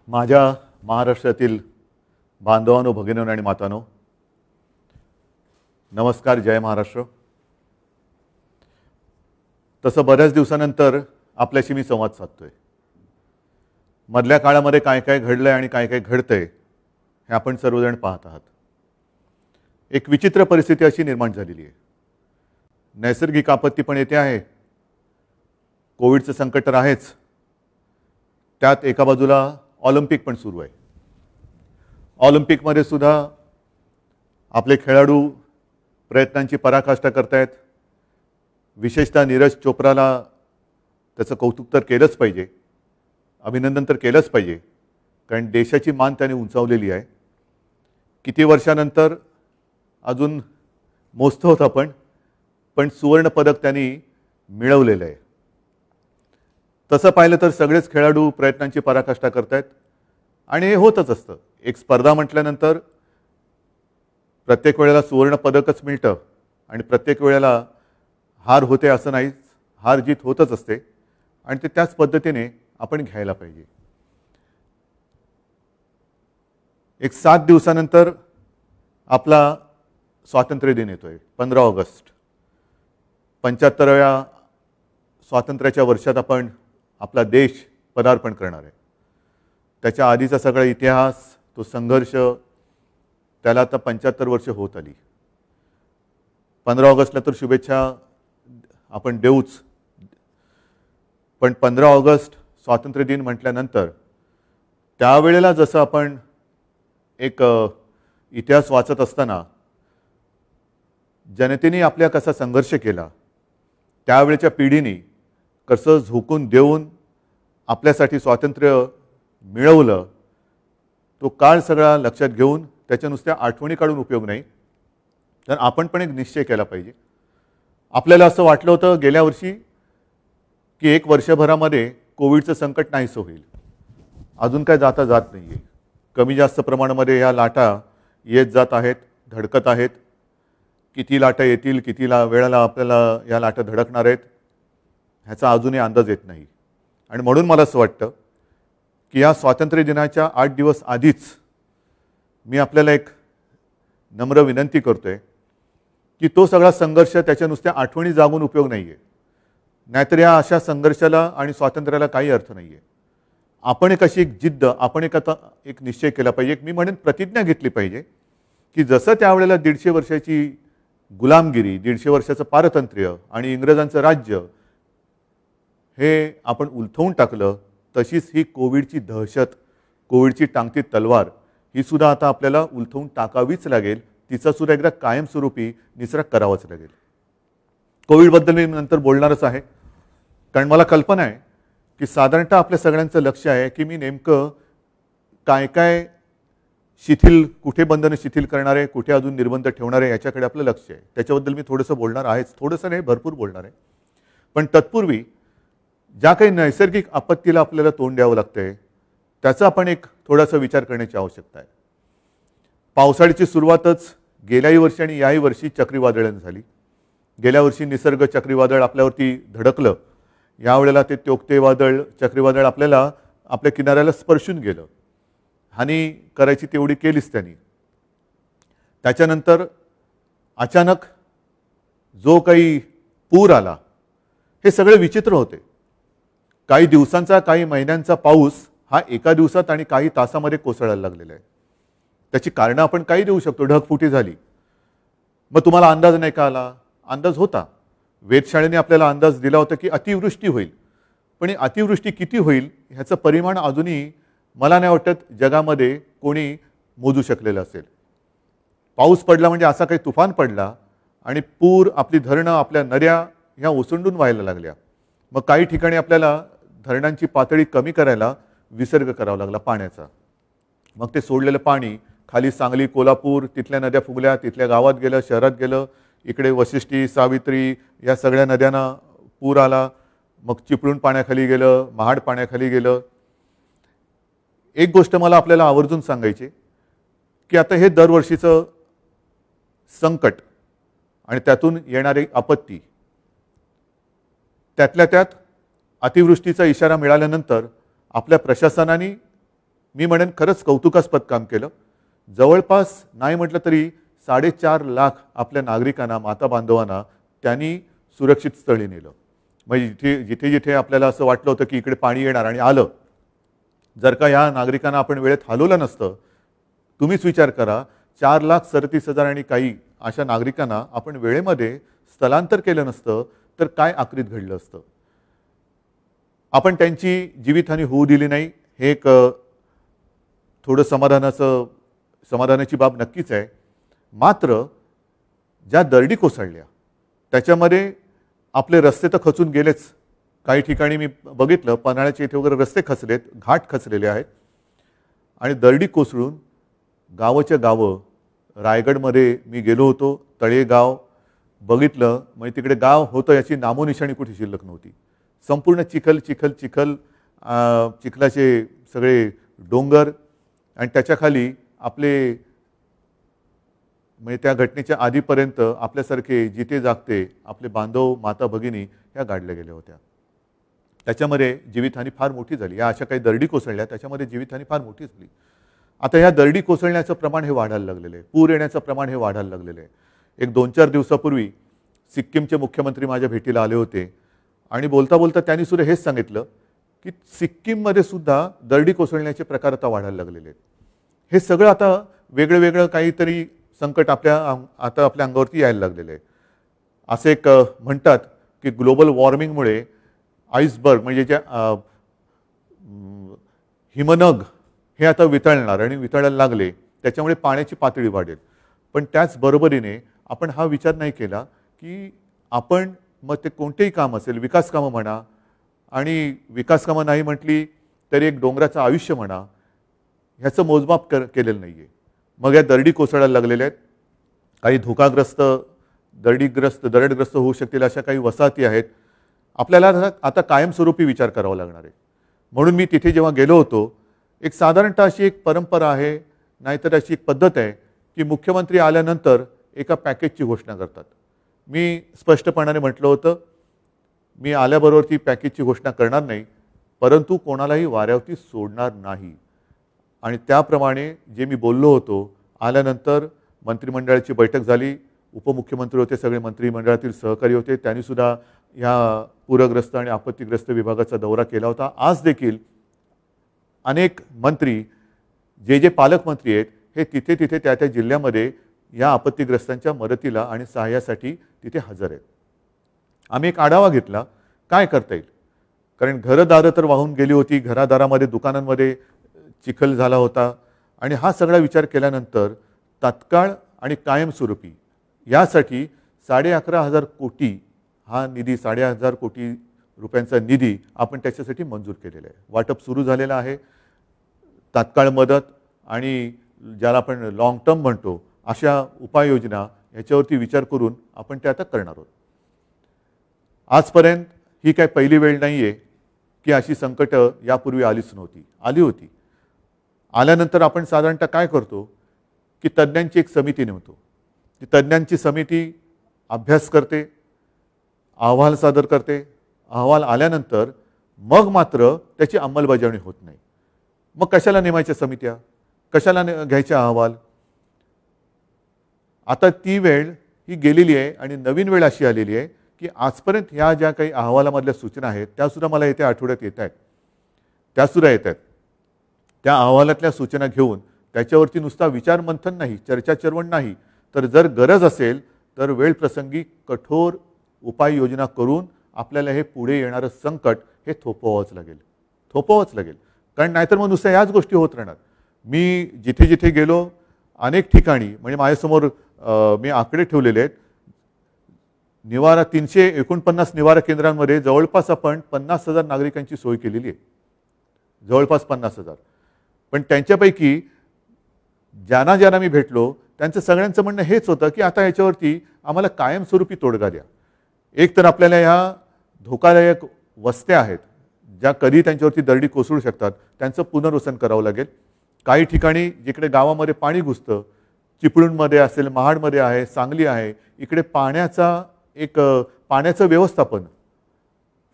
माझ्या महाराष्ट्रातील बांधवांनो, भगिनींनो आणि मातांनो, नमस्कार. जय महाराष्ट्र. तसं बऱ्याच दिवसानंतर आपल्याशी मी संवाद साधतोय. मधल्या काळामध्ये काय काय घडलंय आणि काय काय घडतंय हे आपण सर्वजण पाहत आहात. एक विचित्र परिस्थिती अशी निर्माण झालेली आहे. नैसर्गिक आपत्ती पण येते आहे, कोविडचं संकट तर आहेच, त्यात एका बाजूला ऑलिम्पिक पण सुरू आहे. ऑलिम्पिकमध्ये सुद्धा आपले खेळाडू प्रयत्नांची पराकाष्ठा करतायत. विशेषतः नीरज चोप्राला त्याचं कौतुक तर केलंच पाहिजे, अभिनंदन तर केलंच पाहिजे, कारण देशाची मान त्याने उंचावलेली आहे. किती वर्षानंतर अजून मोजतो होता पण सुवर्णपदक त्यांनी मिळवलेलं आहे. तसं पाहिलं तर सगळेच खेळाडू प्रयत्नांची पराकाष्ठा करतायत आणि हे होतच असतं. एक स्पर्धा म्हटल्यानंतर प्रत्येक वेळेला सुवर्णपदकच मिळतं आणि प्रत्येक वेळेला हार होते असं नाहीच. हार जीत होतच असते आणि ते त्याच पद्धतीने आपण घ्यायला पाहिजे. एक 7 दिवसानंतर आपला स्वातंत्र्य दिन येतोय, 15 ऑगस्ट. 75व्या स्वातंत्र्याच्या वर्षात आपण आपला देश पदार्पण करणार आहे. त्याच्या आधीचा सगळा इतिहास, तो संघर्ष, त्याला आता 75 वर्ष होत आली. 15 ऑगस्टला तर शुभेच्छा आपण देऊच, पण 15 ऑगस्ट स्वातंत्र्य दिन म्हटल्यानंतर त्यावेळेला जसं आपण एक इतिहास वाचत असताना जनतेने आपल्या कसा संघर्ष केला, त्यावेळेच्या पिढीने कसं झोकून देऊन आपल्यासाठी स्वातंत्र्य मिळवलं, तो काळ सगळा लक्षात घेऊन त्याच्या नुसत्या आठवणी काढून उपयोग नाही, तर आपण पण एक निश्चय केला पाहिजे. आपल्याला असं वाटलं होतं गेल्या वर्षी की 1 वर्षभरामध्ये कोविडचं संकट नाहीसं होईल. अजून काय जाता जात नाही आहे. कमी जास्त प्रमाणामध्ये ह्या लाटा येत जात आहेत, धडकत आहेत. किती लाटा येतील, किती वेळेला आपल्याला या लाटा धडकणार आहेत ह्याचा अजूनही अंदाज येत नाही. आणि म्हणून मला असं वाटतं की या स्वातंत्र्य दिनाच्या 8 दिवस आधीच मी आपल्याला एक नम्र विनंती करतोय की तो सगळा संघर्ष, त्याच्या नुसत्या आठवणी जागून उपयोग नाही आहे. नाहीतर या अशा संघर्षाला आणि स्वातंत्र्याला काही अर्थ नाही आहे. आपण एक अशी एक जिद्द, आपण एक निश्चय केला पाहिजे, मी म्हणेन प्रतिज्ञा घेतली पाहिजे की जसं त्यावेळेला 150 वर्षाची गुलामगिरी, 150 वर्षाचं पारतंत्र्य आणि इंग्रजांचं राज्य हे आपण उलथवून टाकलं, तशीच ही कोविडची दहशत, कोविडची टांगती तलवार ही सुद्धा आता आपल्याला उलथवून टाकावीच लागेल. तिचा सुद्धा एकदा कायमस्वरूपी निसरा करावाच लागेल. कोविडबद्दल मी नंतर बोलणारच आहे, कारण मला कल्पना आहे की साधारणतः आपल्या सगळ्यांचं लक्ष आहे की मी नेमकं काय काय शिथिल, कुठे बंधनं शिथिल करणार आहे, कुठे अजून निर्बंध ठेवणार आहे, याच्याकडे आपलं लक्ष आहे. त्याच्याबद्दल मी थोडंसं बोलणार आहेच, थोडंसं नाही भरपूर बोलणार आहे. पण तत्पूर्वी ज्या काही नैसर्गिक आपत्तीला आपल्याला तोंड द्यावं लागतंय त्याचा आपण एक थोडासा विचार करण्याची आवश्यकता आहे. पावसाळ्याची सुरुवातच गेल्याही वर्षी आणि याही वर्षी चक्रीवादळाने झाली. गेल्या वर्षी निसर्ग चक्रीवादळ आपल्यावरती धडकलं, यावेळेला ते तोक्ते वादळ, चक्रीवादळ आपल्याला आपल्या किनाऱ्याला स्पर्शून गेलं. हानी करायची तेवढी केलीच त्यांनी. त्याच्यानंतर अचानक जो काही पूर आला, हे सगळे विचित्र होते. काही दिवसांचा, काही महिन्यांचा पाऊस हा एका दिवसात आणि काही तासामध्ये कोसळायला लागलेला आहे. त्याची कारणं आपण काही देऊ शकतो. ढगफुटी झाली, मग तुम्हाला अंदाज नाही का आला? अंदाज होता. वेधशाळेने आपल्याला अंदाज दिला होता की अतिवृष्टी होईल, पण ही अतिवृष्टी किती होईल ह्याचं परिमाण अजूनही मला नाही वाटत जगामध्ये कोणी मोजू शकलेलं असेल. पाऊस पडला म्हणजे असा काही तुफान पडला आणि पूर, आपली धरणं, आपल्या नद्या ह्या ओसंडून व्हायला लागल्या. मग काही ठिकाणी आपल्याला धरणांची पातळी कमी करायला विसर्ग करावा लागला पाण्याचा. मग ते सोडलेलं पाणी खाली सांगली, कोल्हापूर, तिथल्या नद्या फुगल्या, तिथल्या गावात गेलं, शहरात गेलं. इकडे वशिष्ठी, सावित्री या सगळ्या नद्यांना पूर आला. मग चिपळूण पाण्याखाली गेलं, महाड पाण्याखाली गेलं. एक गोष्ट मला आपल्याला आवर्जून सांगायची की आता हे दरवर्षीचं संकट आणि त्यातून येणारी आपत्ती, त्यातल्या त्यात अतिवृष्टीचा इशारा मिळाल्यानंतर आपल्या प्रशासनाने मी म्हणेन खरंच कौतुकास्पद काम केलं. जवळपास नाही म्हटलं तरी 4.5 लाख आपल्या नागरिकांना, माता बांधवांना त्यांनी सुरक्षित स्थळी नेलं. म्हणजे जिथे जिथे आपल्याला असं वाटलं होतं की इकडे पाणी येणार आणि आलं, जर का या नागरिकांना आपण वेळेत हलवलं नसतं, तुम्हीच विचार करा, 4,37,000 आणि काही अशा नागरिकांना आपण वेळेमध्ये स्थलांतर केलं नसतं तर काय आक्रीत घडलं असतं. आपण त्यांची जीवितहानी होऊ दिली नाही, हे एक थोडं समाधानाची बाब नक्कीच आहे. मात्र ज्या दरडी कोसळल्या त्याच्यामध्ये आपले रस्ते तर खचून गेलेच. काही ठिकाणी मी बघितलं पन्हाळ्याच्या इथे वगैरे रस्ते खचलेत, घाट खचलेले आहेत. आणि दरडी कोसळून गावाच्या गावं, रायगडमध्ये मी गेलो होतो, तळेगाव बघितलं, म्हणजे तिकडे गाव होतं याची नामोनिशाणी कुठे शिल्लक नव्हती. संपूर्ण चिखल चिखल चिखल, चिखलाचे सगळे डोंगर आणि त्याच्याखाली आपले, म्हणजे त्या घटनेच्या आधीपर्यंत आपल्यासारखे जिथे जागते आपले बांधव, माता भगिनी ह्या गाडल्या गेल्या होत्या. त्याच्यामध्ये जीवितहानी फार मोठी झाली. या अशा काही दरडी कोसळल्या, त्याच्यामध्ये जीवितहानी फार मोठी झाली. आता ह्या दरडी कोसळण्याचं प्रमाण हे वाढायला लागलेलं आहे, पूर येण्याचं प्रमाण हे वाढायला लागलेलं आहे. एक 2-4 दिवसापूर्वी सिक्कीमचे मुख्यमंत्री माझ्या भेटीला आले होते आणि बोलता बोलता त्यांनी सुद्धा हेच सांगितलं की सिक्कीममध्ये सुद्धा दरडी कोसळण्याचे प्रकार आता वाढायला लागलेले आहेत. हे सगळं आता वेगळं वेगळं काहीतरी संकट आता आपल्या अंगावरती यायला लागलेलं आहे. असे एक म्हणतात की ग्लोबल वॉर्मिंगमुळे आईसबर्ग म्हणजे ज्या हिमनग हे आता वितळणार आणि वितळायला लागले, त्याच्यामुळे पाण्याची पातळी वाढेल. पण त्याचबरोबरीने आपण हा विचार नाही केला की आपण मग ते कोणतेही काम असेल, विकास कामं म्हणा, आणि विकास कामं नाही म्हटली तरी एक डोंगराचं आयुष्य म्हणा, ह्याचं मोजमाप केलेलं नाही आहे. मग या दरडी कोसळायला लागलेल्या आहेत. काही धोकाग्रस्त, दरडग्रस्त होऊ शकतील अशा काही वसाहती आहेत. आपल्याला आता कायमस्वरूपी विचार करावा लागणार आहे. म्हणून मी तिथे जेव्हा गेलो होतो, एक साधारणतः अशी एक परंपरा आहे, नाहीतर अशी एक पद्धत आहे की मुख्यमंत्री आल्यानंतर एका पॅकेजची घोषणा करतात. मी स्पष्टपणाने म्हटलं होतं, मी आल्याबरोबर ती पॅकेजची घोषणा करणार नाही, परंतु कोणालाही वाऱ्यावरती सोडणार नाही. आणि त्याप्रमाणे जे मी बोललो होतो, आल्यानंतर मंत्रिमंडळाची बैठक झाली, उपमुख्यमंत्री होते, सगळे मंत्रिमंडळातील सहकारी होते, त्यांनीसुद्धा ह्या पूरग्रस्त आणि आपत्तीग्रस्त विभागाचा दौरा केला होता. आज देखील अनेक मंत्री, जे पालकमंत्री आहेत, हे तिथे तिथे त्या त्या जिल्ह्यामध्ये या आपत्तीग्रस्तांच्या मदतीला आणि सहाय्यासाठी तिथे हजर आहेत. आम्ही एक आढावा घेतला काय करता येईल, कारण घरदारं तर वाहून गेली होती, घरादारामध्ये, दुकानांमध्ये चिखल झाला होता. आणि हा सगळा विचार केल्यानंतर तात्काळ आणि कायमस्वरूपी यासाठी 11,500 कोटी हा निधी, 11,500 कोटी रुपयांचा निधी आपण त्याच्यासाठी मंजूर केलेला आहे. वाटप सुरू झालेलं आहे. तात्काळ मदत आणि ज्याला आपण लॉंग टर्म म्हणतो अशा उपाययोजना याच्यावरती विचार करून आपण ते आता करणार आहोत. आजपर्यंत ही काय पहिली वेळ नाही आहे की अशी संकटं यापूर्वी आलीच नव्हती, आली होती. आल्यानंतर आपण साधारणतः काय करतो की तज्ज्ञांची एक समिती नेमतो. ती तज्ज्ञांची समिती अभ्यास करते, अहवाल सादर करते. अहवाल आल्यानंतर मग मात्र त्याची अंमलबजावणी होत नाही. मग कशाला नेमायच्या समित्या, कशाला घ्यायच्या अहवाल. आता ती वेळ ही गेलेली आहे आणि नवीन वेळ अशी आलेली आहे की आजपर्यंत ह्या ज्या काही अहवालामधल्या सूचना आहेत त्यासुद्धा मला येत्या आठवड्यात येत आहेत, त्यासुद्धा येत आहेत. त्या अहवालातल्या सूचना घेऊन त्याच्यावरती नुसता विचारमंथन नाही, चर्चा चर्वण नाही, तर जर गरज असेल तर वेळप्रसंगी कठोर उपाययोजना करून आपल्याला हे पुढे येणारं संकट हे थोपवावंच लागेल. कारण नाहीतर मग नुसत्या याच गोष्टी होत राहणार. मी जिथे जिथे गेलो अनेक ठिकाणी, म्हणजे माझ्यासमोर मी आकडे ठेवलेले आहेत. 349 निवारा केंद्रांमध्ये जवळपास आपण 50,000 नागरिकांची सोय केलेली आहे, जवळपास 50,000. पण त्यांच्यापैकी ज्यांना मी भेटलो त्यांचं सगळ्यांचं म्हणणं हेच होतं की आता याच्यावरती आम्हाला कायमस्वरूपी तोडगा द्या. एक तर आपल्याला ह्या धोकादायक वस्त्या आहेत ज्या कधी त्यांच्यावरती दरडी कोसळू शकतात, त्यांचं पुनर्वसन करावं लागेल. काही ठिकाणी जिकडे गावामध्ये पाणी घुसतं, चिपळूणमध्ये असेल, महाडमध्ये आहे, सांगली आहे, इकडे पाण्याचं व्यवस्थापन,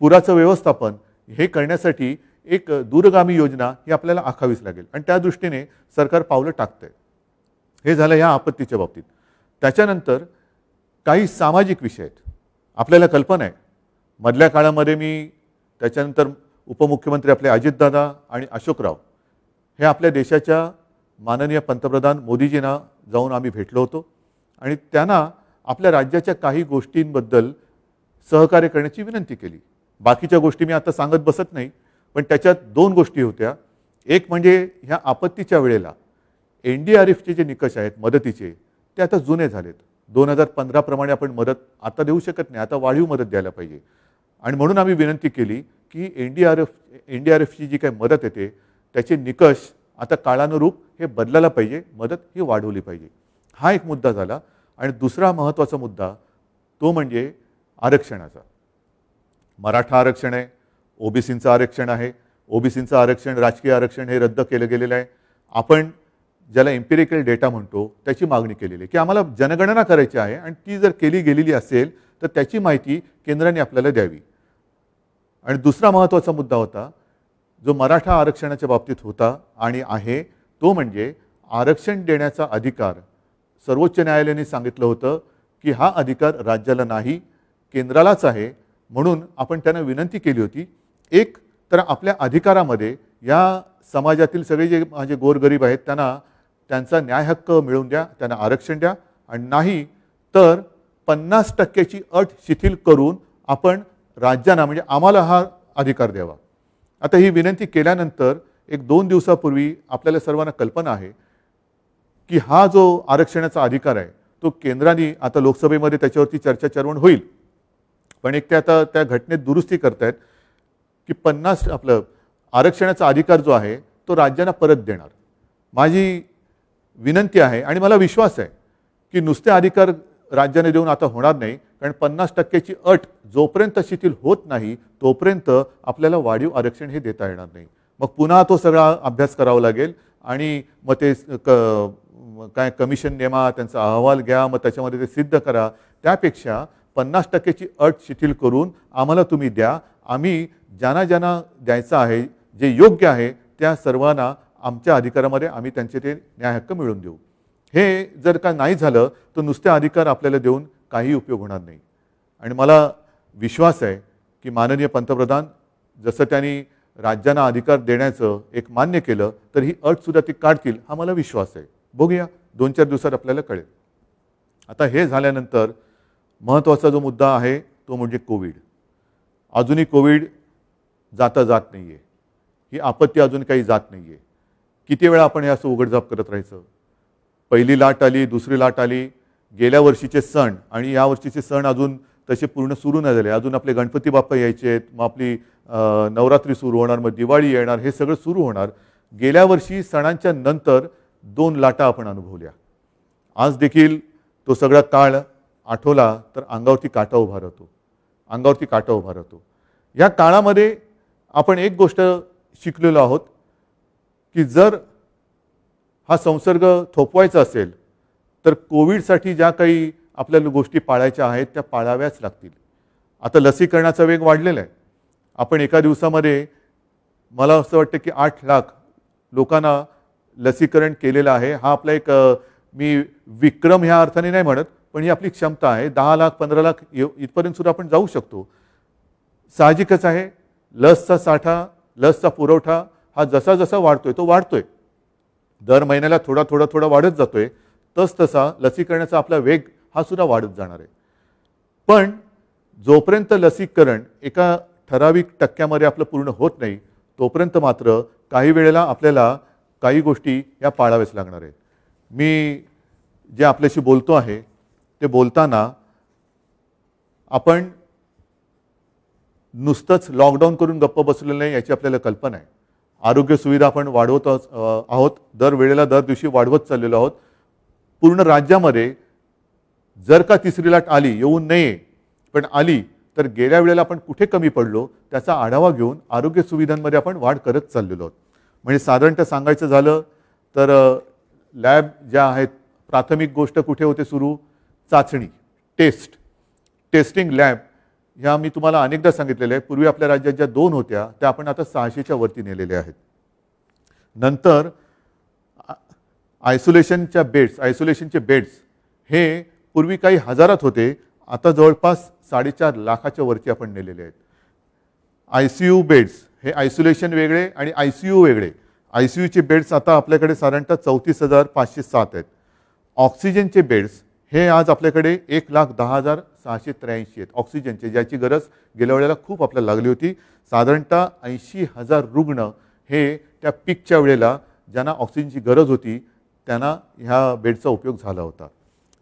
पुराचं व्यवस्थापन हे करण्यासाठी एक दूरगामी योजना ही आपल्याला आखावीच लागेल आणि त्या दृष्टीने सरकार पावलं टाकतंय. हे झालं ह्या आपत्तीच्या बाबतीत. त्याच्यानंतर काही सामाजिक विषय आहेत. आपल्याला कल्पना आहे मधल्या काळामध्ये मी त्याच्यानंतर उपमुख्यमंत्री आपले अजितदादा आणि अशोकराव हे आपल्या देशाच्या माननीय पंतप्रधान मोदीजींना जाऊन आम्ही भेटलो होतो आणि त्यांना आपल्या राज्याच्या काही गोष्टींबद्दल सहकार्य करण्याची विनंती केली. बाकीच्या गोष्टी मी आता सांगत बसत नाही, पण त्याच्यात 2 गोष्टी होत्या. एक म्हणजे ह्या आपत्तीच्या वेळेला NDRFचे जे निकष आहेत मदतीचे ते आता जुने झालेत. 2015 प्रमाणे आपण मदत आता देऊ शकत नाही, आता वाढीव मदत द्यायला पाहिजे आणि म्हणून आम्ही विनंती केली की NDRFची जी काही मदत येते त्याचे निकष आता काळानुरूप हे बदलायला पाहिजे, मदत ही वाढवली पाहिजे. हा एक मुद्दा झाला. आणि दुसरा महत्त्वाचा मुद्दा तो म्हणजे आरक्षणाचा. मराठा आरक्षण आहे, ओबीसींचं आरक्षण आहे. ओबीसींचं आरक्षण, राजकीय आरक्षण हे रद्द केलं गेलेलं आहे. आपण ज्याला एम्पिरिकल डेटा म्हणतो त्याची मागणी केलेली आहे की आम्हाला जनगणना करायची आहे आणि ती जर केली गेलेली असेल तर त्याची माहिती केंद्राने आपल्याला द्यावी. आणि दुसरा महत्त्वाचा मुद्दा होता जो मराठा आरक्षणाच्या बाबतीत होता आणि आहे तो म्हणजे आरक्षण देण्याचा अधिकार. सर्वोच्च न्यायालयाने सांगितलं होतं की हा अधिकार राज्याला नाही, केंद्रालाच आहे. म्हणून आपण त्यांना विनंती केली होती एक तर आपल्या अधिकारामध्ये या समाजातील सगळे जे माझे गोरगरीब आहेत त्यांना त्यांचा न्याय हक्क मिळवून द्या, त्यांना आरक्षण द्या आणि नाही तर 50% अट शिथिल करून आपण राज्यांना म्हणजे आम्हाला हा अधिकार द्यावा. आता ही विनंती केल्यानंतर एक 2 दिवसापूर्वी आपल्याला सर्वांना कल्पना आहे की हा जो आरक्षणाचा अधिकार आहे तो केंद्राने आता लोकसभेमध्ये त्याच्यावरती चर्चा चर्वण होईल, पण एक ते आता त्या घटनेत दुरुस्ती करतायत की 50 आपलं आरक्षणाचा अधिकार जो आहे तो राज्यांना परत देणार. माझी विनंती आहे आणि मला विश्वास आहे की नुसते अधिकार राज्याने देऊन आता होणार नाही, कारण 50%ची अट जोपर्यंत शिथिल होत नाही तोपर्यंत आपल्याला वाढीव आरक्षण हे देता येणार नाही. मग पुन्हा तो सगळा अभ्यास करावा लागेल आणि मग ते काय कमिशन नेमा, त्यांचा अहवाल घ्या, मग त्याच्यामध्ये ते सिद्ध करा. त्यापेक्षा 50%ची अट शिथिल करून आम्हाला तुम्ही द्या, आम्ही ज्यांना ज्यांना द्यायचं आहे जे योग्य आहे त्या सर्वांना आमच्या अधिकारामध्ये आम्ही त्यांचे ते न्याय हक्क मिळवून देऊ. हे जर का नाही झालं तर नुसते अधिकार आपल्याला देऊन काही उपयोग होणार नाही. आणि मला विश्वास आहे की माननीय पंतप्रधान जसं त्यांनी राज्यांना अधिकार देण्याचं एक मान्य केलं तर ही अटसुद्धा ती काढतील हा मला विश्वास आहे. बघूया 2-4 दिवसात आपल्याला कळेल. आता हे झाल्यानंतर महत्त्वाचा जो मुद्दा आहे तो म्हणजे कोविड. अजूनही कोविड जात नाही आहे. ही आपत्ती अजून काही जात नाही आहे. किती वेळा आपण हे असं उघडझाप करत राहायचं. पहिली लाट आली, दुसरी लाट आली, गेल्या वर्षीचे सण आणि या वर्षीचे सण अजून तसे पूर्ण सुरू नाही झाले. अजून आपले गणपती बाप्पा यायचे आहेत, मग आपली नवरात्री सुरू होणार, मग दिवाळी येणार, हे सगळं सुरू होणार. गेल्या वर्षी सणांच्या नंतर 2 लाटा आपण अनुभवल्या. आज देखील तो सगळा काळ आठवला तर अंगावरती काटा उभा राहतो, अंगावरती काटा उभा राहतो. या काळामध्ये आपण एक गोष्ट शिकलेलो आहोत की जर हा संसर्ग थोपवायचा असेल तर कोविडसाठी ज्या काही आपल्याला गोष्टी पाळायच्या आहेत त्या पाळाव्याच लागतील. आता लसीकरणाचा वेग वाढलेला आहे. आपण एका दिवसामध्ये मला असं वाटतं की 8 लाख लोकांना लसीकरण केलेलं आहे. हा आपला एक मी विक्रम ह्या अर्थाने नाही म्हणत, पण ही आपली क्षमता आहे. 10 लाख 15 लाख इथपर्यंत सुद्धा आपण जाऊ शकतो. साहजिकच आहे लसचा साठा, लसचा पुरवठा हा जसा जसा वाढतोय तो वाढतोय. दर महिन्याला थोडा वाढत जातोय. तसा लसीकरणाचा आपला वेग हा सुद्धा वाढत जाणार आहे. पण जोपर्यंत लसीकरण एका ठराविक टक्क्यामध्ये आपलं पूर्ण होत नाही तोपर्यंत मात्र काही वेळेला आपल्याला काही गोष्टी या पाळाव्याच लागणार आहेत. मी जे आपल्याशी बोलतो आहे ते बोलताना आपण नुसतंच लॉकडाऊन करून गप्प बसलेलं नाही याची आपल्याला कल्पना आहे. आरोग्य सुविधा आपण वाढवत आहोत, दर वेळेला दर दिवशी वाढवत चाललेलो आहोत. पूर्ण राज्यामध्ये जर का तिसरी लाट आली, येऊन नये पण आली तर गेल्या वेळेला आपण कुठे कमी पडलो त्याचा आढावा घेऊन आरोग्य सुविधांमध्ये आपण वाढ करत चाललेलो आहोत. म्हणजे साधारणतः सांगायचं झालं तर लॅब ज्या आहेत, प्राथमिक गोष्ट कुठे होते सुरू, चाचणी, टेस्टिंग लॅब ह्या मी तुम्हाला अनेकदा सांगितलेल्या आहे. पूर्वी आपल्या राज्यात ज्या 2 होत्या त्या आपण आता 600च्या वरती नेलेल्या आहेत. नंतर आयसोलेशनचे बेड्स हे पूर्वी काही हजारात होते, आता जवळपास 4.5 लाखाच्या वरती आपण नेलेले आहेत. ICU बेड्स हे आयसोलेशन वेगळे आणि ICU वेगळे. ICUचे बेड्स आता आपल्याकडे साधारणतः 34,507 आहेत. ऑक्सिजनचे बेड्स हे आज आपल्याकडे 1,10,683 आहेत ऑक्सिजनचे, ज्याची गरज गेल्या वेळेला खूप आपल्याला लागली होती. साधारणतः 80,000 रुग्ण हे त्या पीकच्या वेळेला ज्यांना ऑक्सिजनची गरज होती त्यांना ह्या बेडचा उपयोग झाला होता.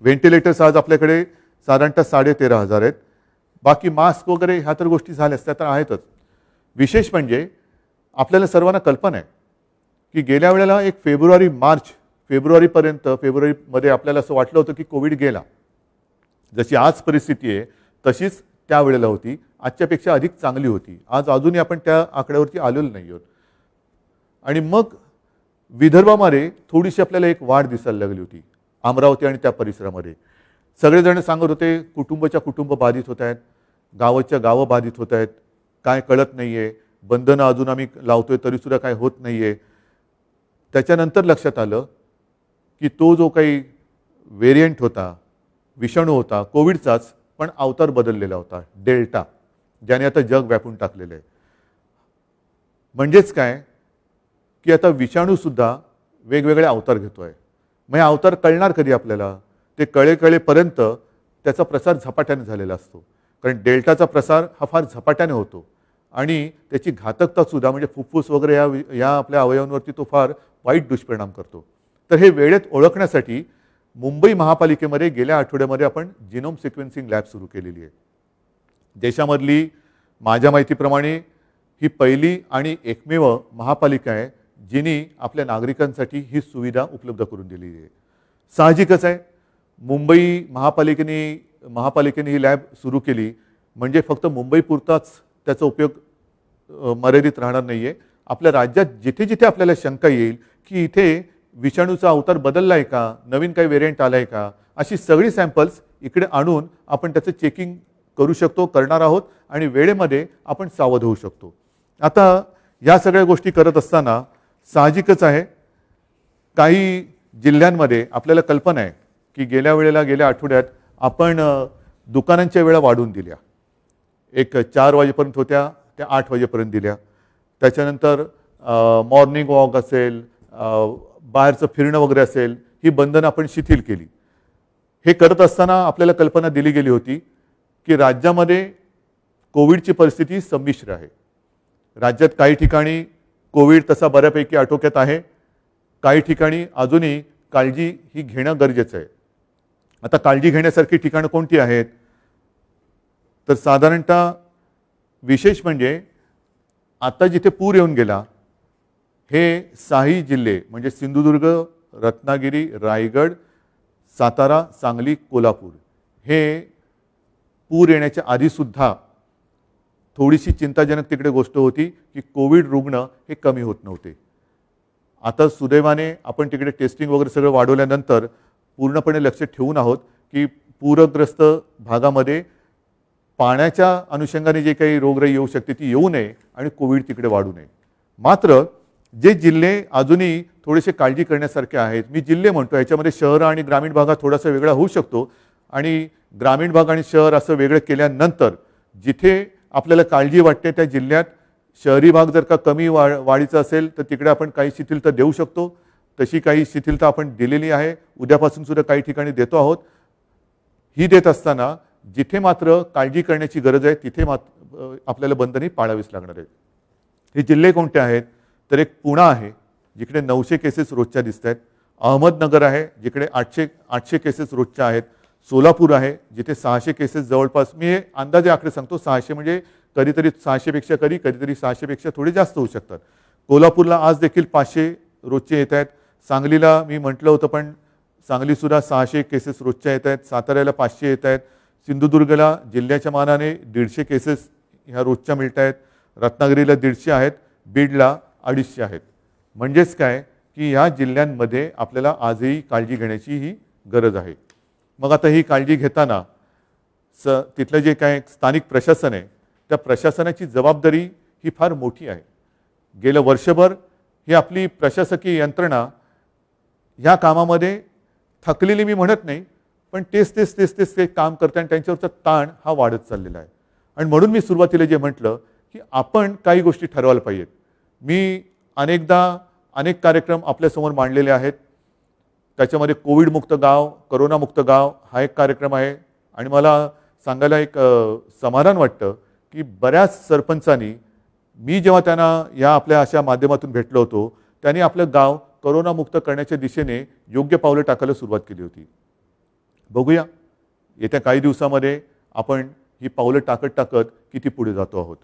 व्हेंटिलेटर्स आज आपल्याकडे साधारणतः 13,500 आहेत. बाकी मास्क वगैरे ह्या तर गोष्टी झाल्याच, त्या तर आहेतच. विशेष म्हणजे आपल्याला सर्वांना कल्पना आहे की गेल्या वेळेला एक फेब्रुवारीमध्ये आपल्याला असं वाटलं होतं की कोविड गेला. जशी आज परिस्थिती आहे तशीच त्यावेळेला होती, आजच्यापेक्षा अधिक चांगली होती. आज अजूनही आपण त्या आकड्यावरती आलेलो नाही आहोत. आणि मग विदर्भामध्ये थोडीशी आपल्याला एक वाढ दिसायला लागली होती, अमरावती आणि त्या परिसरामध्ये. सगळेजण सांगत होते कुटुंबाच्या कुटुंब बाधित होत आहेत, गावाच्या गावं बाधित होत आहेत, काय कळत नाही आहे, बंधनं अजून आम्ही लावतोय तरीसुद्धा काय होत नाही आहे. त्याच्यानंतर लक्षात आलं की तो जो काही व्हेरियंट होता, विषाणू होता, कोविडचाच पण अवतार बदललेला होता, डेल्टा, ज्याने आता जग व्यापून टाकलेलं आहे. म्हणजेच काय की आता विषाणूसुद्धा वेगवेगळे अवतार घेतोय. मग हे अवतार कळणार कधी आपल्याला? ते कळेपर्यंत त्याचा प्रसार झपाट्याने झालेला असतो. कारण डेल्टाचा प्रसार हा फार झपाट्याने होतो आणि त्याची घातकतासुद्धा म्हणजे फुफ्फुस वगैरे या आपल्या अवयवांवरती तो फार वाईट दुष्परिणाम करतो. तर हे वेळेत ओळखण्यासाठी मुंबई महापालिकेमध्ये गेल्या आठवड्यामध्ये आपण जिनोम सिक्वेन्सिंग लॅब सुरू केलेली आहे. देशामधली माझ्या माहितीप्रमाणे ही पहिली आणि एकमेव महापालिका आहे जिनी आपल्या नागरिकांसाठी ही सुविधा उपलब्ध करून दिलेली आहे. साहजिकच आहे, मुंबई महापालिकेने ही लॅब सुरू केली म्हणजे फक्त मुंबईपुरताच त्याचा उपयोग मर्यादित राहणार नाही आहे. आपल्या राज्यात जिथे जिथे आपल्याला शंका येईल की इथे विषाणूचा अवतार बदलला आहे का, नवीन काही व्हेरियंट आला आहे का, अशी सगळी सॅम्पल्स इकडे आणून आपण त्याचं चेकिंग करू शकतो, करणार आहोत आणि वेळेमध्ये आपण सावध होऊ शकतो. आता या सगळ्या गोष्टी करत असताना साहजिकच आहे काही जिल्ह्यांमध्ये आपल्याला कल्पना आहे की गेल्या आठवड्यात आपण दुकानांच्या वेळा वाढवून दिल्या. एक 4 वाजेपर्यंत होत्या त्या 8 वाजेपर्यंत दिल्या. त्याच्यानंतर मॉर्निंग वॉक असेल, बाहेरचं फिरणं वगैरे असेल, ही बंधनं आपण शिथिल केली. हे करत असताना आपल्याला कल्पना दिली गेली होती की राज्यामध्ये कोविडची परिस्थिती संमिश्र आहे. राज्यात काही ठिकाणी कोविड तसा बऱ्यापैकी आटोक्यात आहे, काही ठिकाणी अजूनही काळजी ही घेणं गरजेचं आहे. आता काळजी घेण्यासारखी ठिकाणं कोणती आहेत? तर साधारणतः विशेष म्हणजे आता जिथे पूर येऊन गेला हे 6 जिल्हे म्हणजे सिंधुदुर्ग, रत्नागिरी, रायगड, सातारा, सांगली, कोल्हापूर हे पूर येण्याच्या आधीसुद्धा थोडीशी चिंताजनक तिकडे गोष्ट होती की कोविड रुग्ण हे कमी होत नव्हते. आता सुदैवाने आपण तिकडे टेस्टिंग वगैरे सगळं वाढवल्यानंतर पूर्णपणे लक्ष ठेवून आहोत की पूरग्रस्त भागामध्ये पाण्याच्या अनुषंगाने जे काही रोगराई येऊ शकते ती येऊ नये आणि कोविड तिकडे वाढू नये. मात्र जे जिल्हे अजूनही थोडेसे काळजी करण्यासारखे आहेत, मी जिल्हे म्हणतो, याच्यामध्ये शहर आणि ग्रामीण भागात थोडासा वेगळा होऊ शकतो आणि ग्रामीण भाग आणि शहर असं वेगळं केल्यानंतर जिथे आपल्याला काळजी वाटते त्या जिल्ह्यात शहरी भाग जर का कमी वाढीचा असेल तर तिकडे आपण काही शिथिलता देऊ शकतो. तशी काही शिथिलता आपण दिलेली आहे, उद्यापासून सुद्धा काही ठिकाणी देतो आहोत. ही देत असताना जिथे मात्र काळजी करण्याची गरज आहे तिथे आपल्याला बंधने पाळावीच लागणार आहेत. हे जिल्हे कोणते आहेत? तर एक पुणे आहे जिकडे 900 केसेस रोजच्या दिसत आहेत, अहमदनगर आहे जिकडे 800 केसेस रोजच्या आहेत, सोलापूर आहे जिथे 600 केसेस जवळपास, मी हे अंदाजे आकडे सांगतो, 600 म्हणजे कधीतरी 600 पेक्षा कधीतरी 600 पेक्षा थोडे जास्त होऊ शकतात. कोल्हापूरला आज देखील 500 रोजचे येत आहेत. सांगलीला मी म्हटलं होतं पण सांगलीसुद्धा 600 केसेस रोजच्या येत आहेत. साताऱ्याला 500 येत आहेत. सिंधुदुर्गला जिल्ह्याच्या मानाने 150 केसेस ह्या रोजच्या मिळत आहेत. रत्नागिरीला 150 आहेत, बीडला 250 आहेत. म्हणजेच काय की ह्या जिल्ह्यांमध्ये आपल्याला आजही काळजी घेण्याची ही गरज आहे. मग आता ही काळजी घेताना तिथलं जे काय स्थानिक प्रशासन आहे त्या प्रशासनाची जबाबदारी ही फार मोठी आहे. गेलं वर्षभर ही आपली प्रशासकीय यंत्रणा ह्या कामामध्ये थकलेली मी म्हणत नाही, पण तेच ते काम करते आणि त्यांच्यावरचा ताण हा वाढत चाललेला आहे. आणि म्हणून मी सुरुवातीला जे म्हटलं की आपण काही गोष्टी ठरवायला पाहिजेत. मी अनेकदा अनेक कार्यक्रम आपल्यासमोर मांडलेले आहेत. त्याच्यामध्ये कोविडमुक्त गाव, करोनामुक्त गाव हा एक कार्यक्रम आहे. आणि मला सांगायला एक समाधान वाटतं की बऱ्याच सरपंचांनी, मी जेव्हा त्यांना या आपल्या अशा माध्यमातून भेटलो होतो, त्यांनी आपलं गाव करोनामुक्त करण्याच्या दिशेने योग्य पावलं टाकायला सुरुवात केली होती. बघूया येत्या काही दिवसामध्ये आपण ही पावलं टाकत किती पुढे जातो आहोत.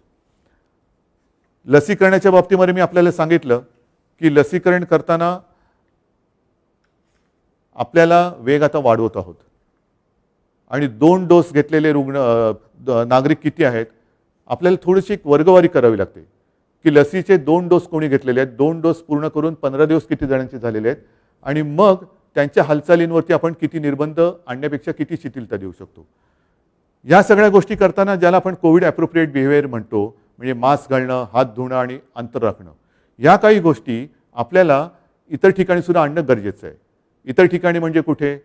लसीकरणाच्या बाबतीमध्ये मी आपल्याला सांगितलं की लसीकरण करताना आपल्याला वेग आता वाढवत आहोत. आणि 2 डोस घेतलेले नागरिक किती आहेत, आपल्याला थोडीशी एक वर्गवारी करावी लागते की लसीचे 2 डोस कोणी घेतलेले आहेत, 2 डोस पूर्ण करून 15 दिवस किती जणांचे झालेले आहेत, आणि मग त्यांच्या हालचालींवरती आपण किती निर्बंध आणण्यापेक्षा किती शिथिलता देऊ शकतो. या सगळ्या गोष्टी करताना ज्याला आपण कोविड ॲप्रोप्रिएट बिहेवियर म्हणतो, म्हणजे मास्क घालणं, हात धुणं आणि अंतर राखणं, या काही गोष्टी आपल्याला इतर ठिकाणी सुद्धा आणणं गरजेचं आहे. इतर ठिकाणी म्हणजे कुठे,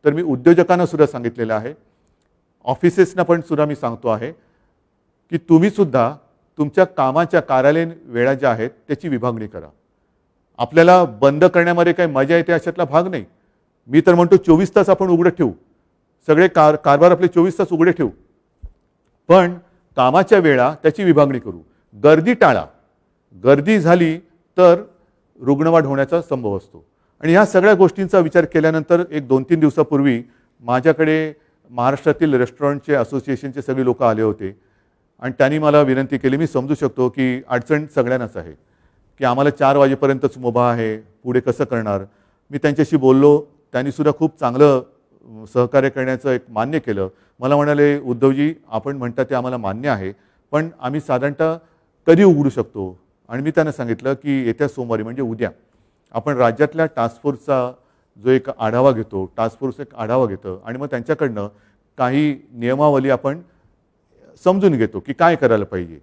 तर मी उद्योजकांना सुद्धा सांगितलेलं आहे, ऑफिसेसना पण सुद्धा मी सांगतो आहे की तुम्ही सुद्धा तुमच्या कामाच्या कार्यालयीन वेळा ज्या आहेत त्याची विभागणी करा. आपल्याला बंद करण्यामध्ये काही मजा येते अशातला भाग नाही. मी तर म्हणतो 24 तास आपण उघडे ठेवू, सगळे कारभार आपले 24 तास उघडे ठेवू, पण कामाच्या वेळा त्याची विभागणी करू. गर्दी टाळा. गर्दी झाली तर रुग्णवाढ होण्याचा संभव असतो. आणि ह्या सगळ्या गोष्टींचा विचार केल्यानंतर एक 2-3 दिवसापूर्वी माझ्याकडे महाराष्ट्रातील रेस्टॉरंटचे असोसिएशनचे सगळे लोक आले होते आणि त्यांनी मला विनंती केली. मी समजू शकतो की अडचण सगळ्यांनाच आहे की आम्हाला 4 वाजेपर्यंतच मुभा आहे, पुढे कसं करणार. मी त्यांच्याशी बोललो, त्यांनी सुद्धा खूप चांगलं सहकार्य करण्याचं एक मान्य केलं. मला म्हणाले, उद्धवजी आपण म्हणता ते आम्हाला मान्य आहे, पण आम्ही साधारणतः कधी उघडू शकतो. आणि मी त्यांना सांगितलं की येत्या सोमवारी म्हणजे उद्या आपण राज्यातल्या टास्कफोर्सचा जो एक आढावा घेतो, टास्कफोर्स एक आढावा घेतं आणि मग त्यांच्याकडनं काही नियमावली आपण समजून घेतो की काय करायला पाहिजे,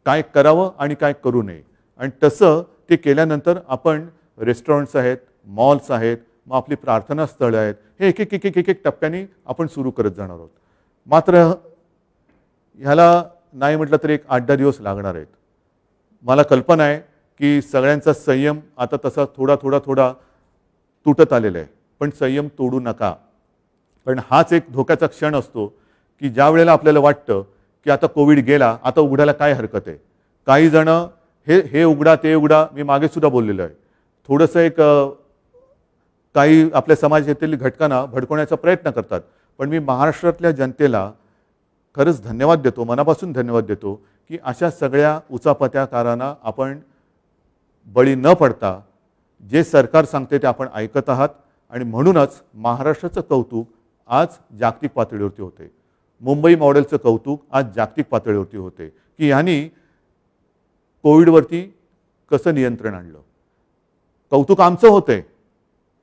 काय करावं आणि काय करू नये. आणि तसं ते केल्यानंतर आपण रेस्टॉरंट्स आहेत, मॉल्स आहेत, मग आपली प्रार्थना स्थळं आहेत, हे एक टप्प्याने आपण सुरू करत जाणार आहोत. मात्र ह्याला नाही म्हटलं तर एक 8-10 दिवस लागणार आहेत. मला कल्पना आहे की सगळ्यांचा संयम आता तसा थोडा तुटत आलेला आहे, पण संयम तोडू नका. कारण हाच एक धोक्याचा क्षण असतो की ज्या वेळेला आपल्याला वाटतं की आता कोविड गेला, आता उघडायला काय हरकत आहे. काही जण हे उघडा ते उघडा, मी मागे सुद्धा बोललेलो आहे, थोडंसं एक काही आपल्या समाजातील घटकांना भडकवण्याचा प्रयत्न करतात. पण मी महाराष्ट्रातल्या जनतेला खरंच धन्यवाद देतो, मनापासून धन्यवाद देतो की अशा सगळ्या उचापत्याकारांना आपण बळी न पडता जे सरकार सांगते ते आपण ऐकत आहात. आणि म्हणूनच महाराष्ट्राचं कौतुक आज जागतिक पातळीवरती होते. मुंबई मॉडेलचं कौतुक आज जागतिक पातळीवरती होते की ह्यांनी कोविडवरती कसं नियंत्रण आणलं. कौतुक आमचं होतंय,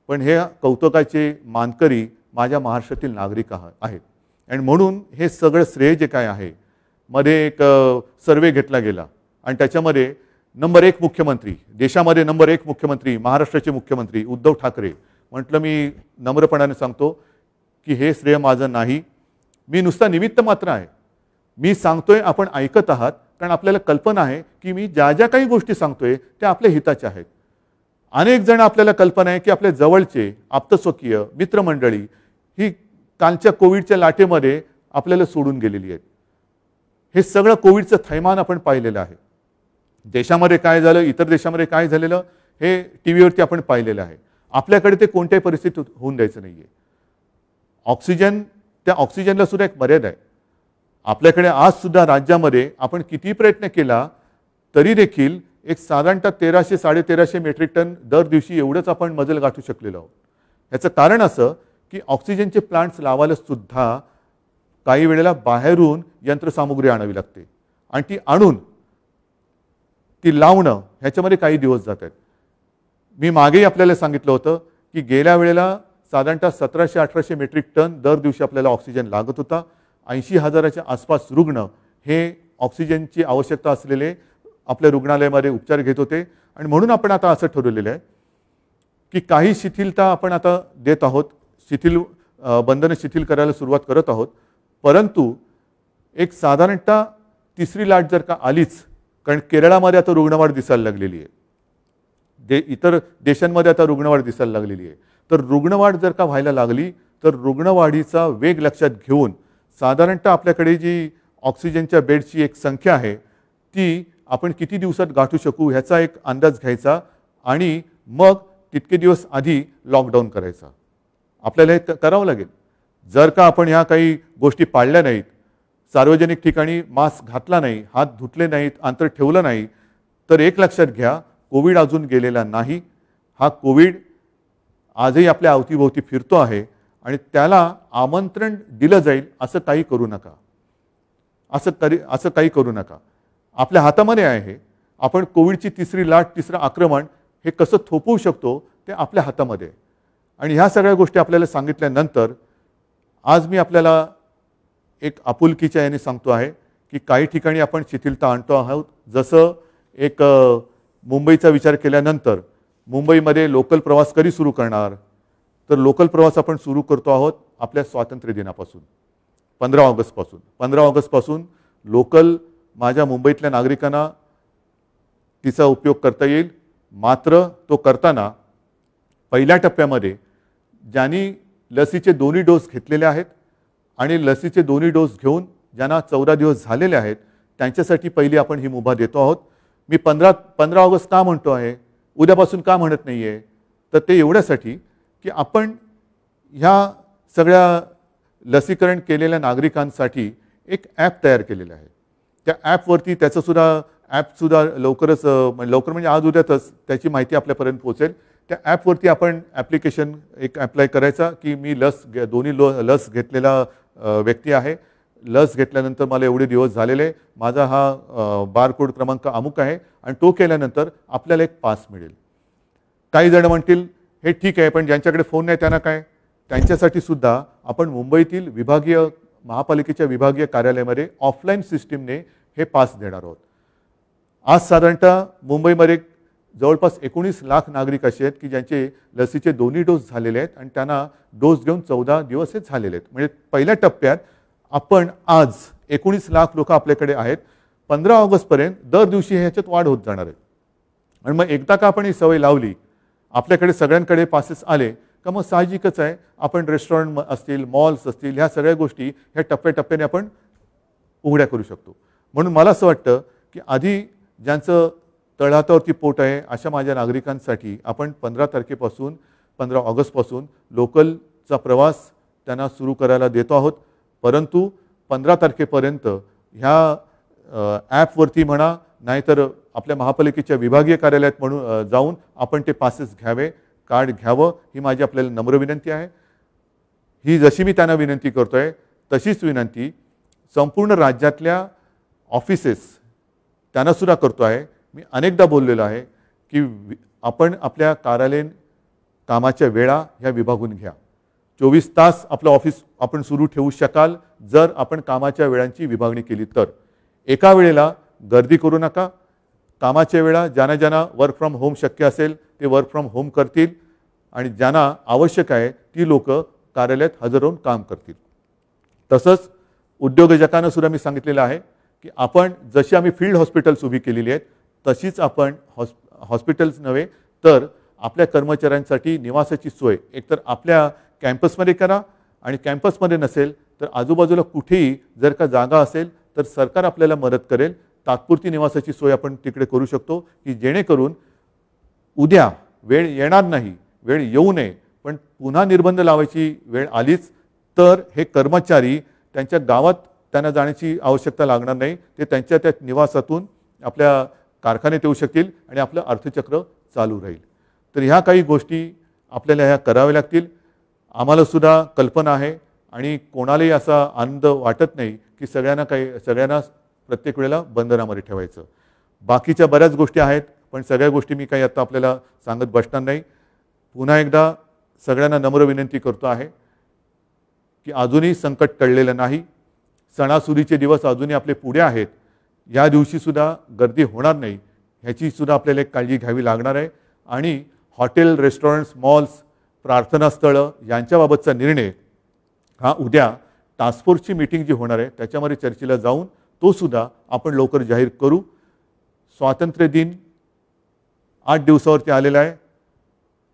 पण हे कौतुकाचे मानकरी माझ्या महाराष्ट्रातील नागरिक आहेत. आणि म्हणून हे सगळं श्रेय जे काय आहे, मध्ये एक सर्वे घेतला गेला आणि त्याच्यामध्ये नंबर 1 मुख्यमंत्री, देशामध्ये नंबर 1 मुख्यमंत्री महाराष्ट्राचे मुख्यमंत्री उद्धव ठाकरे. म्हटलं मी नम्रपणाने सांगतो की हे श्रेय माझं नाही, मी नुसता निमित्त मात्र आहे. मी सांगतोय, आपण ऐकत आहात, कारण आपल्याला कल्पना आहे की मी ज्या ज्या काही गोष्टी सांगतोय त्या आपल्या हिताच्या आहेत. अनेक जण आपल्याला कल्पना आहे की आपल्या जवळचे आप्तस्वकीय मित्रमंडळी ही कालच्या कोविडच्या लाटेमध्ये आपल्याला सोडून गेलेली आहेत. हे सगळं कोविडचं थैमान आपण पाहिलेलं आहे. देशामध्ये काय झालं, इतर देशामध्ये काय झालेलं, हे टीव्हीवरती आपण पाहिलेलं आहे. आपल्याकडे ते कोणत्याही परिस्थितीत होऊन द्यायचं नाही आहे. ऑक्सिजन, त्या ऑक्सिजनला सुद्धा एक मर्यादा आहे. आपल्याकडे आज सुद्धा राज्यामध्ये आपण किती प्रयत्न केला तरी देखील एक साधारणतः 1300-1350 मेट्रिक टन दर दिवशी एवढंच आपण मजल गाठू शकलेलो आहोत. ह्याचं कारण असं की ऑक्सिजनचे प्लांट्स लावायला सुद्धा काही वेळेला बाहेरून यंत्रसामुग्री आणावी लागते आणि ती आणून ती लावणं ह्याच्यामध्ये काही दिवस जात आहेत. मी मागेही आपल्याला सांगितलं होतं की गेल्या वेळेला साधारणतः 1700-1800 मेट्रिक टन दर दिवशी आपल्याला ऑक्सिजन लागत होता. 80,000च्या आसपास रुग्ण हे ऑक्सिजनची आवश्यकता असलेले आपल्या रुग्णालयामध्ये उपचार घेत होते. आणि म्हणून आपण आता असं ठरवलेलं आहे की काही शिथिलता आपण आता देत आहोत, बंधनं शिथिल करायला सुरुवात करत आहोत. परंतु एक साधारणतः तिसरी लाट जर का आलीच, कारण केरळामध्ये आता रुग्णवाढ दिसायला लागलेली आहे, इतर देशांमध्ये आता रुग्णवाढ दिसायला लागलेली आहे. तर रुग्णवाढ जर का व्हायला लागली तर रुग्णवाढीचा वेग लक्षात घेऊन साधारणतः आपल्याकडे जी ऑक्सिजनच्या बेडची एक संख्या आहे ती आपण किती दिवसात गाठू शकू ह्याचा एक अंदाज घ्यायचा आणि मग तितके दिवस आधी लॉकडाऊन करायचा. आपल्याला हे करावं लागेल. जर का आपण ह्या काही गोष्टी पाळल्या नाहीत, सार्वजनिक ठिकाणी मास्क घातला नाही, हात धुतले नाहीत, अंतर ठेवलं नाही, तर एक लक्षात घ्या, कोविड अजून गेलेला नाही. हा कोविड आजही आपल्या अवतीभोवती फिरतो आहे आणि त्याला आमंत्रण दिलं जाईल असं काही करू नका. असं काही करू नका. आपल्या हातामध्ये आहे. आपण कोविडची तिसरी लाट, तिसरं आक्रमण हे कसं थोपवू शकतो ते आपल्या हातामध्ये. आणि ह्या सगळ्या गोष्टी आपल्याला सांगितल्यानंतर आज मी आपल्याला एक आपुलकीच्या याने सांगतो आहे की काही ठिकाणी आपण शिथिलता आणतो आहोत. जसं एक मुंबईचा विचार केल्यानंतर मुंबईमध्ये लोकल प्रवास कधी सुरू करणार, तर लोकल प्रवास आपण सुरू करतो आहोत आपल्या स्वातंत्र्य दिनापासून, 15 ऑगस्टपासून. 15 ऑगस्टपासून लोकल माझ्या मुंबईतल्या नागरिकांना तिचा उपयोग करता येईल. मात्र तो करताना पहिल्या टप्प्यामध्ये ज्यांनी लसीचे दोन्ही डोस घेतलेले आहेत आणि लसीचे दोन्ही डोस घेऊन ज्यांना 14 दिवस झालेले आहेत त्यांच्यासाठी पहिली आपण ही मुभा देतो आहोत. मी 15 ऑगस्ट का म्हणतो आहे, उद्यापासून का म्हणत नाही आहे, तर ते एवढ्यासाठी की आपण ह्या सगळ्या लसीकरण केलेल्या नागरिकांसाठी एक ॲप तयार केलेलं आहे. त्या ॲपवरती ॲपसुद्धा लवकर म्हणजे आज उद्यातच त्याची माहिती आपल्यापर्यंत पोहोचेल. त्या ॲपवरती आपण ॲप्लिकेशन एक ॲप्लाय करायचा की मी दोन्ही लस घेतलेला व्यक्ती आहे, लस घेतल्यानंतर मला एवढे दिवस झालेले, माझा हा बारकोड क्रमांक अमुक आहे आणि तो केल्यानंतर आपल्याला एक पास मिळेल. काही जण म्हणतील हे ठीक आहे, पण ज्यांच्याकडे फोन नाही त्यांना काय, त्यांच्यासाठी सुद्धा आपण मुंबईतील महापालिकेच्या विभागीय कार्यालयामध्ये ऑफलाईन सिस्टीमने हे पास देणार आहोत. आज साधारणतः मुंबईमध्ये जवळपास 19 लाख नागरिक असे आहेत की ज्यांचे लसीचे दोन्ही डोस झालेले आहेत आणि त्यांना डोस घेऊन 14 दिवस हे झालेले आहेत. म्हणजे पहिल्या टप्प्यात आपण आज 19 लाख लोक आपल्याकडे आहेत. 15 ऑगस्टपर्यंत दर दिवशी ह्याच्यात वाढ होत जाणार आहे. आणि मग एकदा का आपण ही सवय लावली, आपल्याकडे सगळ्यांकडे पासेस आले का मग साहजिकच आहे आपण रेस्टॉरंट असतील, मॉल्स असतील, ह्या सगळ्या गोष्टी ह्या टप्प्याटप्प्याने आपण उघड्या करू शकतो. म्हणून मला असं वाटतं की आधी ज्यांचं तळहातावरती पोट आहे अशा माझ्या नागरिकांसाठी आपण 15 ऑगस्टपासून लोकलचा प्रवास त्यांना सुरू करायला देतो आहोत. परंतु 15 तारखेपर्यंत ह्या ॲपवरती म्हणा, नाहीतर आपल्या महापालिकेच्या विभागीय कार्यालयात जाऊन आपण ते पासेस घ्यावे, कार्ड घ्यावं, ही माझी आपल्याला नम्र विनंती आहे. ही जशी मी त्यांना विनंती करतो आहे तशीच विनंती संपूर्ण राज्यातल्या ऑफिसेस त्यांनासुद्धा करतो आहे. मी अनेकदा बोललेलो आहे की आपण आपल्या कार्यालयीन कामाच्या वेळा ह्या विभागून घ्या. 24 तास आपलं ऑफिस आपण सुरू ठेवू शकाल जर आपण कामाच्या वेळांची विभागणी केली तर. एका वेळेला गर्दी करू नका. कामाच्या वेळा ज्यांना वर्क फ्रॉम होम शक्य असेल ते वर्क फ्रॉम होम करतील आणि ज्यांना आवश्यक आहे ती लोक कार्यालयात हजर राहून काम करतील. तसंच उद्योजकांना सुद्धा मी सांगितलेलं आहे की आपण जशी आम्ही फील्ड हॉस्पिटल्स उभी केलेली आहेत तशीच आपण हॉस्पिटल्स नव्हे तर आपल्या कर्मचाऱ्यांसाठी निवासाची सोय एकतर आपल्या कॅम्पसमध्ये करा आणि कॅम्पसमध्ये नसेल तर आजूबाजूला कुठेही जर का जागा असेल तर सरकार आपल्याला मदत करेल. तात्पुरती निवासाची सोय आपण तिकडे करू शकतो की जेणेकरून उद्या वेळ येणार नाही, वेळ येऊ नये, पण पुन्हा निर्बंध लावायची वेळ आलीच तर हे कर्मचारी त्यांच्या गावात त्यांना जाण्याची आवश्यकता लागणार नाही. ते त्यांच्या त्या निवासातून आपल्या कारखान्यात येऊ शकतील आणि आपलं अर्थचक्र चालू राहील. तर ह्या काही गोष्टी आपल्याला ह्या कराव्या लागतील. आम्हाला सुद्धा कल्पना आहे आणि कोणालाही असा आनंद वाटत नाही की सगळ्यांना प्रत्येक वेळेला बंधनामध्ये ठेवायचं. बाकीच्या बऱ्याच गोष्टी आहेत पण सगळ्या गोष्टी मी काही आता आपल्याला सांगत बसणार नाही. पुन्हा एकदा सगळ्यांना नम्र विनंती करतो आहे की अजूनही संकट टळलेलं नाही. सणासुदीचे दिवस अजूनही आपले पुढे आहेत. या दिवशीसुद्धा गर्दी होणार नाही ह्याचीसुद्धा आपल्याला एक काळजी घ्यावी लागणार आहे. आणि हॉटेल, रेस्टॉरंट्स, मॉल्स, प्रार्थनास्थळं यांच्याबाबतचा निर्णय हा उद्या टास्क फोर्सची मीटिंग जी होणार आहे त्याच्यामध्ये चर्चेला जाऊन तो सुद्धा आपण लवकर जाहीर करू. स्वातंत्र्य दिन 8 दिवसावरती आलेला आहे.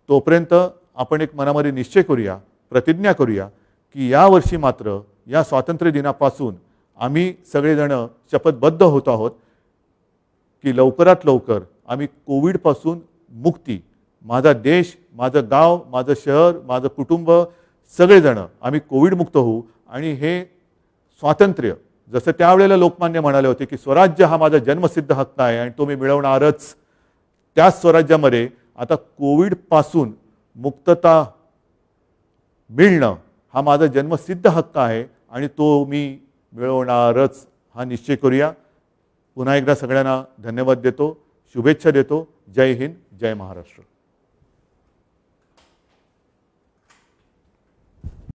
तोपर्यंत आपण एक मनामध्ये निश्चय करूया, प्रतिज्ञा करूया की यावर्षी मात्र या स्वातंत्र्य दिनापासून आम्ही सगळेजण शपथबद्ध होत आहोत की लवकरात लवकर आम्ही कोविडपासून मुक्ती, माझा देश, माझं गाव, माझं शहर, माझं कुटुंब सगळेजण आम्ही कोविडमुक्त होऊ. आणि हे स्वातंत्र्य जसं त्यावेळेला लोकमान्य म्हणाले होते की स्वराज्य हा माझा जन्मसिद्ध हक्क आहे आणि तो मी मिळवणारच, त्याच स्वराज्यामध्ये आता कोविडपासून मुक्तता मिळणं हा माझा जन्मसिद्ध हक्क आहे आणि तो मी मिळवणारच हा निश्चय करूया. पुन्हा एकदा सगळ्यांना धन्यवाद देतो, शुभेच्छा देतो. जय हिंद, जय महाराष्ट्र.